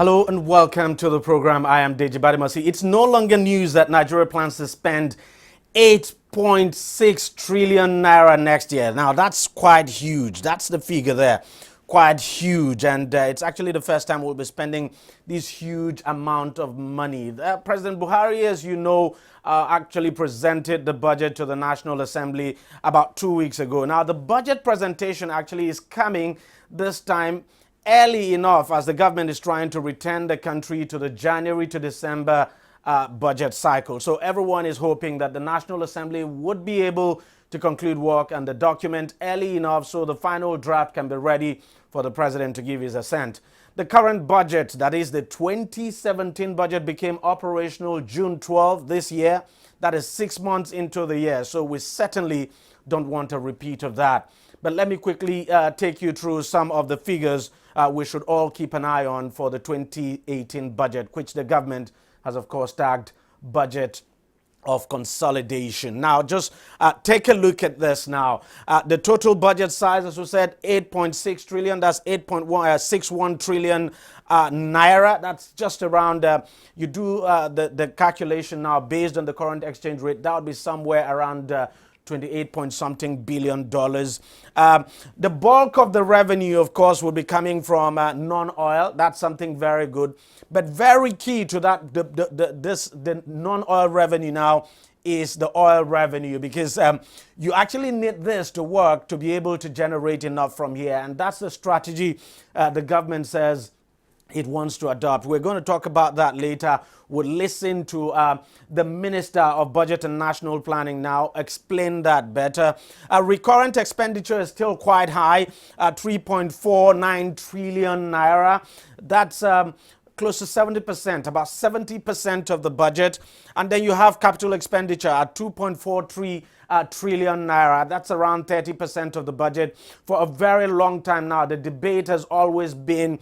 Hello and welcome to the program. I am Deji Badimasi. It's no longer news that Nigeria plans to spend 8.6 trillion naira next year. Now that's quite huge. That's the figure there. Quite huge, and it's actually the first time we'll be spending this huge amount of money. President Buhari, as you know, actually presented the budget to the National Assembly about 2 weeks ago. Now, the budget presentation actually is coming this time early enough as the government is trying to return the country to the January to December budget cycle. So everyone is hoping that the National Assembly would be able to conclude work on the document early enough so the final draft can be ready for the president to give his assent. The current budget, that is the 2017 budget, became operational June 12 this year. That is 6 months into the year. So we certainly don't want a repeat of that. But let me quickly take you through some of the figures we should all keep an eye on for the 2018 budget, which the government has, of course, tagged budget of consolidation. Now, just take a look at this now. The total budget size, as we said, 8.6 trillion. That's 8.61 trillion naira. That's just around, you do the calculation now based on the current exchange rate, that would be somewhere around 28 point something billion dollars. The bulk of the revenue, of course, will be coming from non-oil. That's something very good. But very key to that, the non-oil revenue now is the oil revenue, because you actually need this to work to be able to generate enough from here. And that's the strategy the government says it wants to adopt. We're going to talk about that later. We'll listen to the Minister of Budget and National Planning now explain that better. Recurrent expenditure is still quite high, 3.49 trillion naira. That's close to 70%, about 70% of the budget. And then you have capital expenditure at 2.43 trillion naira. That's around 30% of the budget. For a very long time now, the debate has always been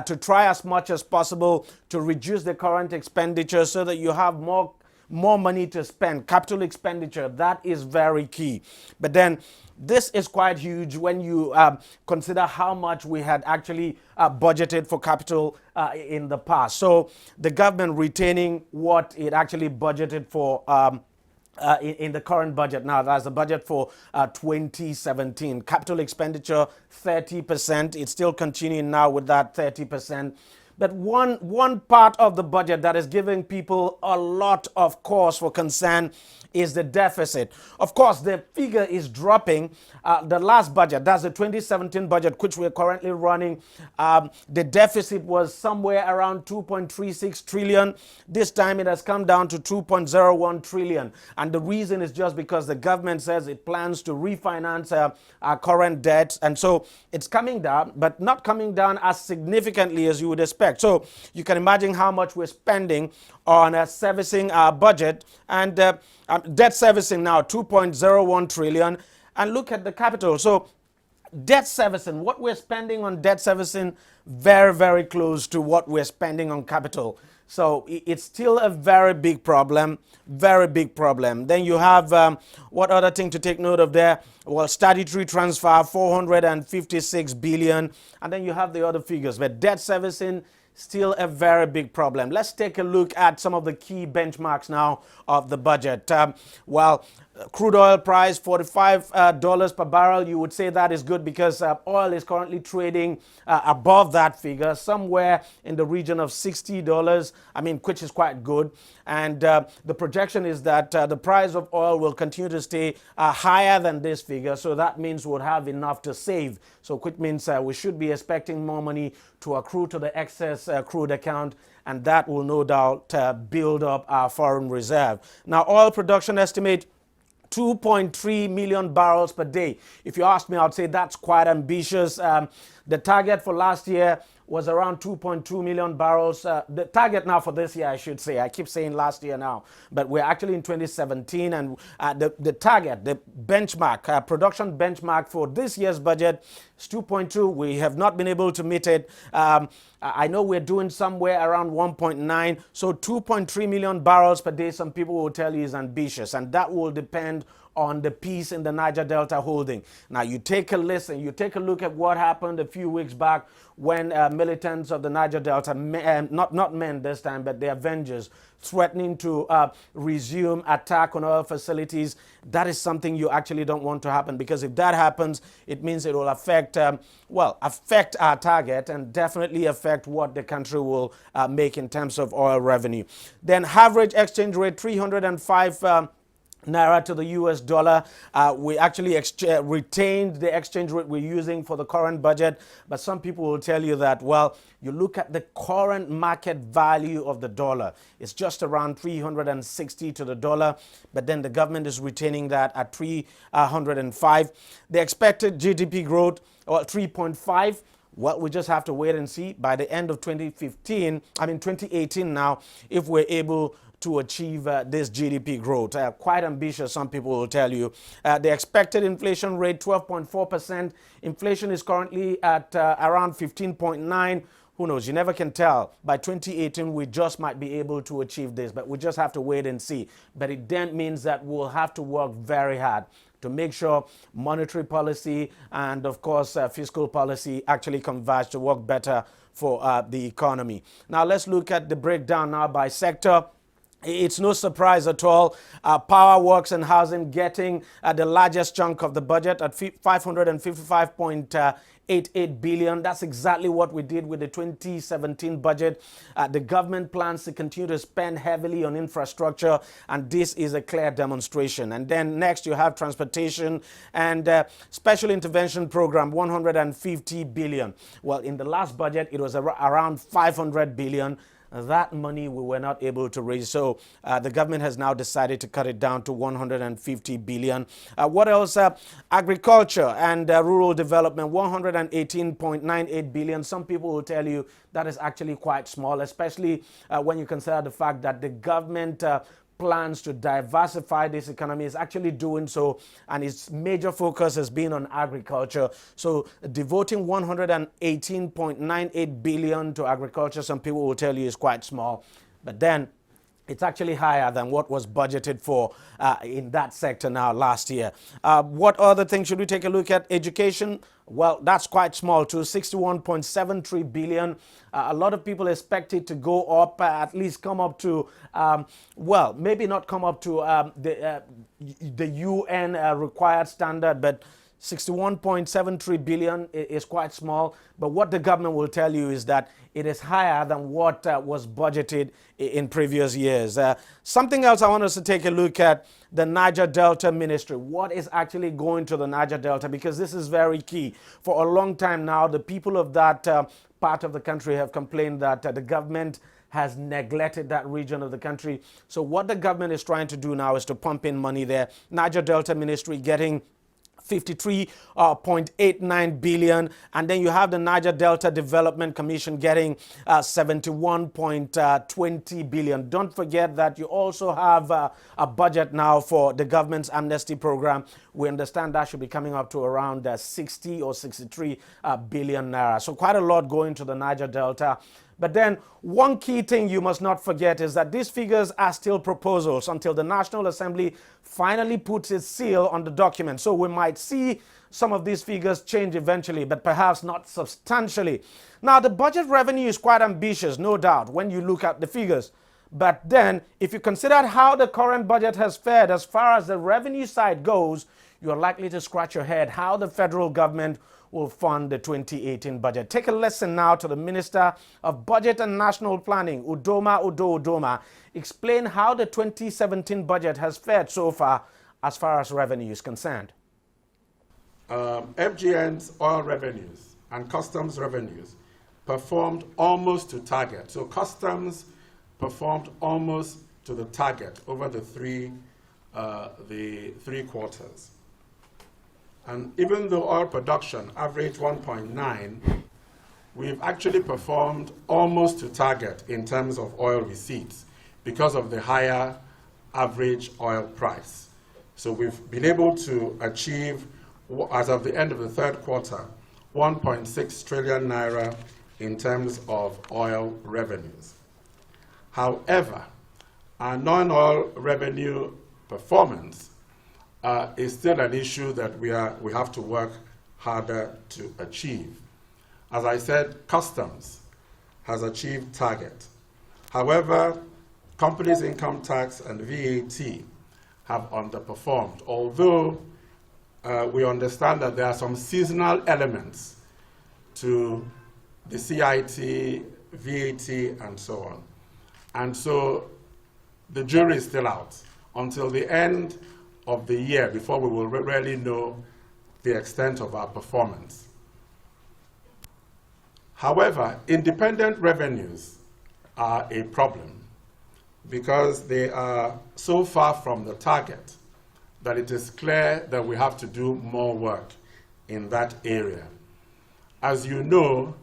to try as much as possible to reduce the current expenditure so that you have more money to spend. Capital expenditure, that is very key. But then this is quite huge when you consider how much we had actually budgeted for capital in the past. So the government retaining what it actually budgeted for in the current budget now. That's the budget for 2017. Capital expenditure 30%. It's still continuing now with that 30%. But one part of the budget that is giving people a lot of cause for concern is the deficit. Of course, the figure is dropping. The last budget, that's the 2017 budget, which we're currently running, the deficit was somewhere around 2.36 trillion. This time it has come down to 2.01 trillion. And the reason is just because the government says it plans to refinance our current debt. And so it's coming down, but not coming down as significantly as you would expect. So you can imagine how much we're spending on servicing our budget, and debt servicing now 2.01 trillion. And look at the capital. So debt servicing, what we're spending on debt servicing, very, very close to what we're spending on capital. So it's still a very big problem, very big problem. Then you have, what other thing to take note of there? Well, statutory transfer, 456 billion. And then you have the other figures. But debt servicing, still a very big problem. Let's take a look at some of the key benchmarks now of the budget. Crude oil price, $45 per barrel. You would say that is good because oil is currently trading above that figure, somewhere in the region of $60, which is quite good. And the projection is that the price of oil will continue to stay higher than this figure. So that means we'll have enough to save. So which means we should be expecting more money to accrue to the excess crude account, and that will no doubt build up our foreign reserve. Now, oil production estimate 2.3 million barrels per day. If you ask me, I'd say that's quite ambitious. The target for last year was around 2.2 million barrels. The target now for this year, I should say, I keep saying last year now, but we're actually in 2017, and the target, the benchmark, production benchmark for this year's budget is 2.2. We have not been able to meet it. I know we're doing somewhere around 1.9, so 2.3 million barrels per day, some people will tell you is ambitious, and that will depend on the peace in the Niger Delta holding. Now, you take a listen, you take a look at what happened a few weeks back when militants of the Niger Delta, not men this time, but the Avengers, threatening to resume attack on oil facilities. That is something you actually don't want to happen, because if that happens, it means it will affect, affect our target and definitely affect what the country will make in terms of oil revenue. Then average exchange rate, 305 Naira to the US dollar. We actually retained the exchange rate we're using for the current budget, but some people will tell you that, well, you look at the current market value of the dollar, it's just around 360 to the dollar, but then the government is retaining that at 305. The expected GDP growth, 3.5. Well, we just have to wait and see by the end of 2018 now, if we're able to achieve this GDP growth. Quite ambitious, some people will tell you. The expected inflation rate, 12.4%. Inflation is currently at around 15.9%. Who knows? You never can tell. By 2018, we just might be able to achieve this, but we just have to wait and see. But it then means that we'll have to work very hard to make sure monetary policy and, of course, fiscal policy actually converge to work better for the economy. Now, let's look at the breakdown now by sector. It's no surprise at all. Power, works and housing getting the largest chunk of the budget at 555.88 billion. That's exactly what we did with the 2017 budget. The government plans to continue to spend heavily on infrastructure, and this is a clear demonstration. And then next you have transportation and special intervention program, 150 billion. Well, in the last budget, it was around 500 billion. That money we were not able to raise. So the government has now decided to cut it down to 150 billion. What else? Agriculture and rural development, 118.98 billion. Some people will tell you that is actually quite small, especially when you consider the fact that the government plans to diversify this economy, is actually doing so, and its major focus has been on agriculture. So devoting 118.98 billion to agriculture, some people will tell you is quite small, but then it's actually higher than what was budgeted for in that sector now last year. What other things should we take a look at? Education, well, that's quite small too, 61.73 billion. A lot of people expect it to go up, at least come up to, well, maybe not come up to the UN required standard, but 61.73 billion is quite small. But what the government will tell you is that it is higher than what was budgeted in previous years. Something else I want us to take a look at, the Niger Delta Ministry. What is actually going to the Niger Delta? Because this is very key. For a long time now, the people of that part of the country have complained that the government has neglected that region of the country. So what the government is trying to do now is to pump in money there. Niger Delta Ministry getting 53.89 billion, and then you have the Niger Delta Development Commission getting 71.20 billion. Don't forget that you also have a budget now for the government's amnesty program. We understand that should be coming up to around 60 or 63 billion naira. So quite a lot going to the Niger Delta. But then one key thing you must not forget is that these figures are still proposals until the National Assembly finally puts its seal on the document. So we might see some of these figures change eventually, but perhaps not substantially. Now, the budget revenue is quite ambitious, no doubt, when you look at the figures. But then, if you consider how the current budget has fared as far as the revenue side goes, you're likely to scratch your head how the federal government will fund the 2018 budget. Take a listen now to the Minister of Budget and National Planning, Udoma Udoma, explain how the 2017 budget has fared so far as revenue is concerned. FGN's oil revenues and customs revenues performed almost to target. So customs performed almost to the target over the three quarters. And even though oil production averaged 1.9, we've actually performed almost to target in terms of oil receipts because of the higher average oil price. So we've been able to achieve, as of the end of the third quarter, 1.6 trillion naira in terms of oil revenues. However, our non-oil revenue performance is still an issue that we have to work harder to achieve. As I said, customs has achieved target. However, companies' income tax and VAT have underperformed, although we understand that there are some seasonal elements to the CIT, VAT, and so on. And so the jury is still out until the end of the year before we will really know the extent of our performance. However, independent revenues are a problem because they are so far from the target that it is clear that we have to do more work in that area. As you know,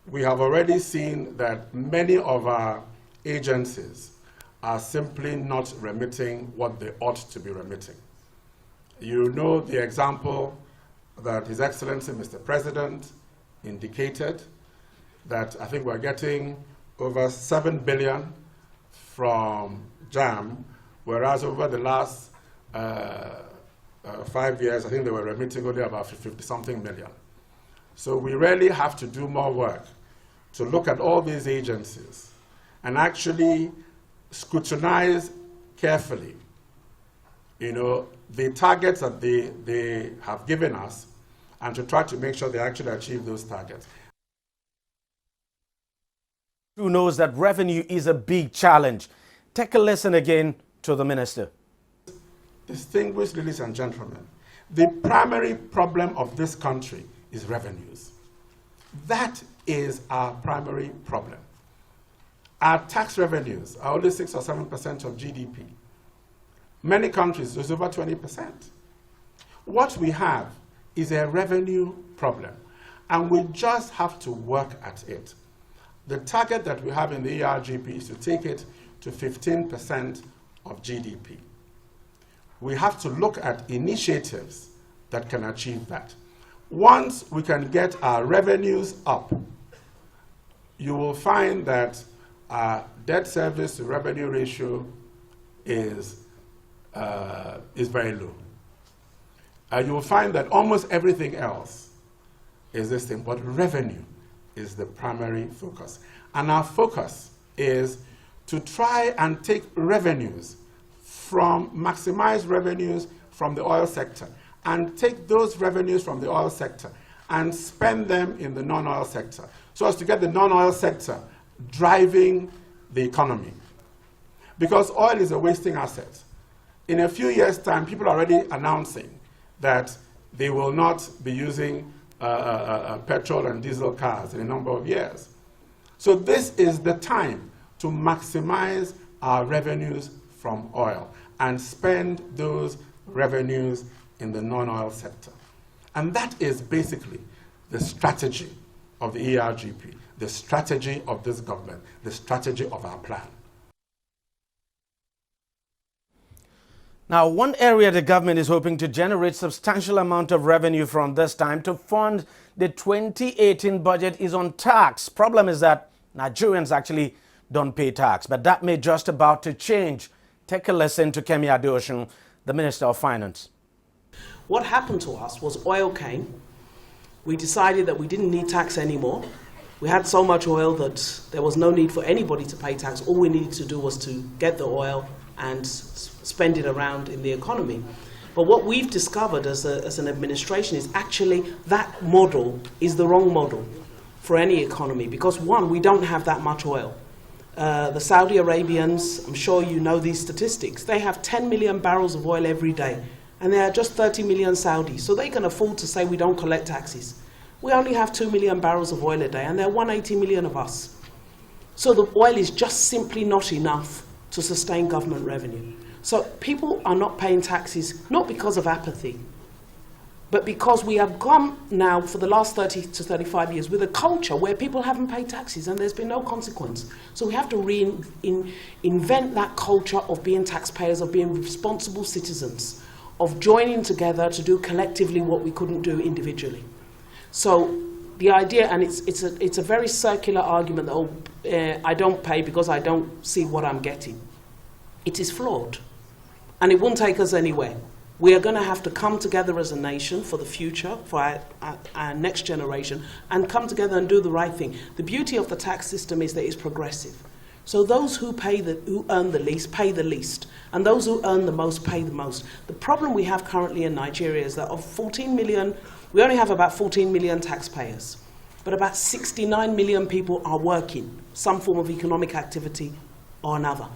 we have already seen that many of our agencies are simply not remitting what they ought to be remitting. You know the example that His Excellency Mr. President indicated, that I think we're getting over 7 billion from JAM, whereas over the last 5 years, I think they were remitting only about 50-something million. So we really have to do more work to look at all these agencies and actually scrutinize carefully, the targets that they have given us, and to try to make sure they actually achieve those targets. Who knows that revenue is a big challenge. Take a listen again to the minister. Distinguished ladies and gentlemen, the primary problem of this country is revenues. That is our primary problem. Our tax revenues are only 6 or 7% of GDP. Many countries, it's over 20%. What we have is a revenue problem, and we just have to work at it. The target that we have in the ERGP is to take it to 15% of GDP. We have to look at initiatives that can achieve that. Once we can get our revenues up, you will find that our debt service to revenue ratio is very low. You will find that almost everything else is this thing, but revenue is the primary focus. And our focus is to try and take maximize revenues from the oil sector, and take those revenues from the oil sector and spend them in the non-oil sector, so as to get the non-oil sector driving the economy. Because oil is a wasting asset. In a few years' time, people are already announcing that they will not be using petrol and diesel cars in a number of years. So this is the time to maximize our revenues from oil and spend those revenues in the non-oil sector. And that is basically the strategy of the ERGP, the strategy of this government, the strategy of our plan. Now, one area the government is hoping to generate substantial amount of revenue from this time to fund the 2018 budget is on tax. Problem is that Nigerians actually don't pay tax, but that may just about to change. Take a listen to Kemi Adeosun, the Minister of Finance. What happened to us was oil came. We decided that we didn't need tax anymore. We had so much oil that there was no need for anybody to pay tax. All we needed to do was to get the oil and spend it around in the economy. But what we've discovered as an administration is actually that model is the wrong model for any economy, because one, we don't have that much oil. The Saudi Arabians, I'm sure you know these statistics, they have 10 million barrels of oil every day, and there are just 30 million Saudis, so they can afford to say we don't collect taxes. We only have 2 million barrels of oil a day, and there are 180 million of us. So the oil is just simply not enough to sustain government revenue. So people are not paying taxes, not because of apathy, but because we have gone now for the last 30 to 35 years with a culture where people haven't paid taxes and there's been no consequence. So we have to reinvent that culture of being taxpayers, of being responsible citizens, of joining together to do collectively what we couldn't do individually. So the idea, and it's a very circular argument that, I don't pay because I don't see what I'm getting. It is flawed, and it won't take us anywhere. We are going to have to come together as a nation for the future, for our next generation, and come together and do the right thing. The beauty of the tax system is that it's progressive. So those who earn the least pay the least, and those who earn the most pay the most. The problem we have currently in Nigeria is that of 14 million, we only have about 14 million taxpayers, but about 69 million people are working some form of economic activity or another.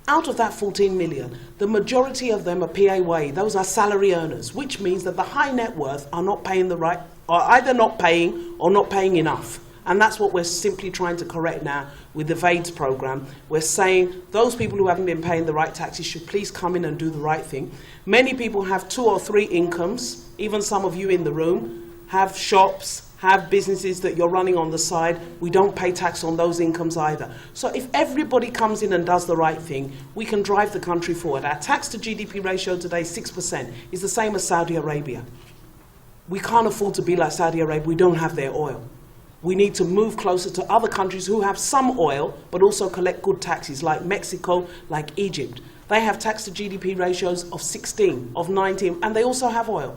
Out of that 14 million, the majority of them are PAYE, those are salary earners, which means that the high net worth are not paying the right, or either not paying or not paying enough. And that's what we're simply trying to correct now with the VADES program. We're saying those people who haven't been paying the right taxes should please come in and do the right thing. Many people have 2 or 3 incomes, even some of you in the room have shops, have businesses that you're running on the side. We don't pay tax on those incomes either. So if everybody comes in and does the right thing, we can drive the country forward. Our tax to GDP ratio today, 6%, is the same as Saudi Arabia. We can't afford to be like Saudi Arabia. We don't have their oil. We need to move closer to other countries who have some oil, but also collect good taxes, like Mexico, like Egypt. They have tax to GDP ratios of 16, of 19, and they also have oil.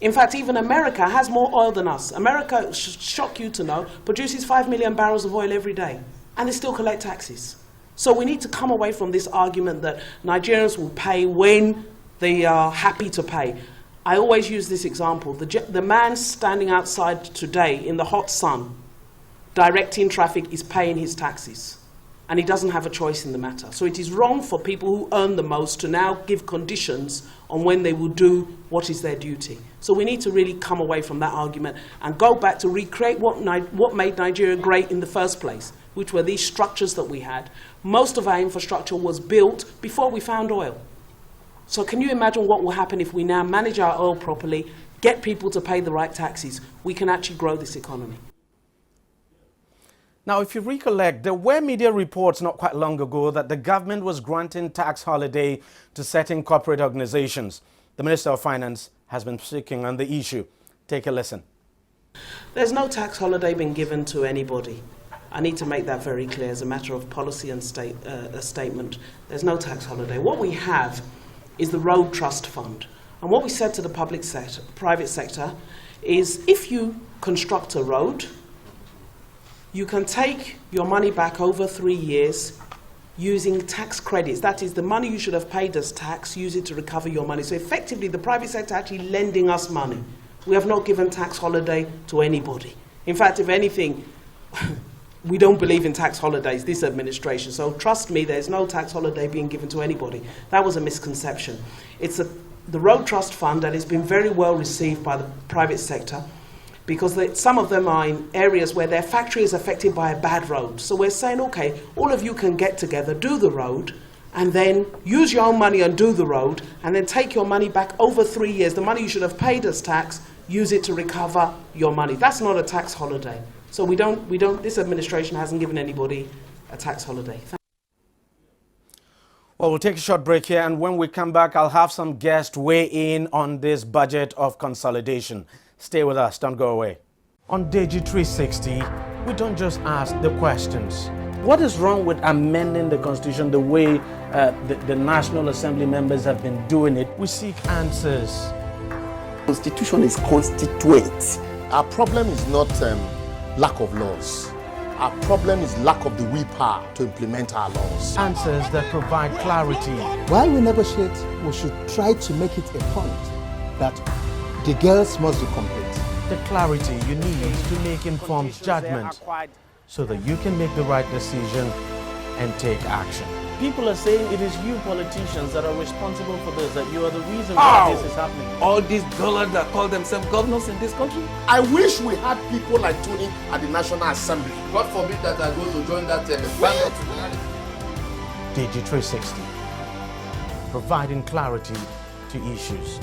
In fact, even America has more oil than us. America, shock you to know, produces 5 million barrels of oil every day, and they still collect taxes. So we need to come away from this argument that Nigerians will pay when they are happy to pay. I always use this example. The man standing outside today in the hot sun, directing traffic, is paying his taxes. And he doesn't have a choice in the matter. So it is wrong for people who earn the most to now give conditions on when they will do what is their duty. So we need to really come away from that argument and go back to recreate what made Nigeria great in the first place, which were these structures that we had. Most of our infrastructure was built before we found oil. So can you imagine what will happen if we now manage our oil properly, get people to pay the right taxes? We can actually grow this economy. Now, if you recollect, there were media reports not quite long ago that the government was granting tax holiday to certain corporate organizations. The Minister of Finance has been speaking on the issue. Take a listen. There's no tax holiday being given to anybody. I need to make that very clear as a matter of policy and a statement. There's no tax holiday. What we have is the Road Trust Fund. And what we said to the private sector is if you construct a road, you can take your money back over 3 years using tax credits. That is, the money you should have paid as tax, use it to recover your money. So effectively, the private sector actually lending us money. We have not given tax holiday to anybody. In fact, if anything, we don't believe in tax holidays, this administration. So trust me, there's no tax holiday being given to anybody. That was a misconception. It's the Road Trust Fund that has been very well received by the private sector because some of them are in areas where their factory is affected by a bad road. So we're saying, okay, all of you can get together, do the road, and then use your own money and do the road, and then take your money back over 3 years. The money you should have paid as tax, use it to recover your money. That's not a tax holiday. So this administration hasn't given anybody a tax holiday. Well, we'll take a short break here, and when we come back, I'll have some guests weigh in on this budget of consolidation. Stay with us, don't go away. On Deji 360, we don't just ask the questions. What is wrong with amending the Constitution the way the National Assembly members have been doing it? We seek answers. Constitution is constituent. Our problem is not lack of laws. Our problem is lack of the willpower to implement our laws. Answers that provide clarity. While we negotiate, we should try to make it a point that the girls must be complete. The clarity you need to make informed judgment so that you can make the right decision and take action. People are saying it is you politicians that are responsible for this, that you are the reason why this is happening. All these dollars that call themselves governors in this country? I wish we had people like Tony at the National Assembly. God forbid that I go to join that band. Deji 360, providing clarity to issues.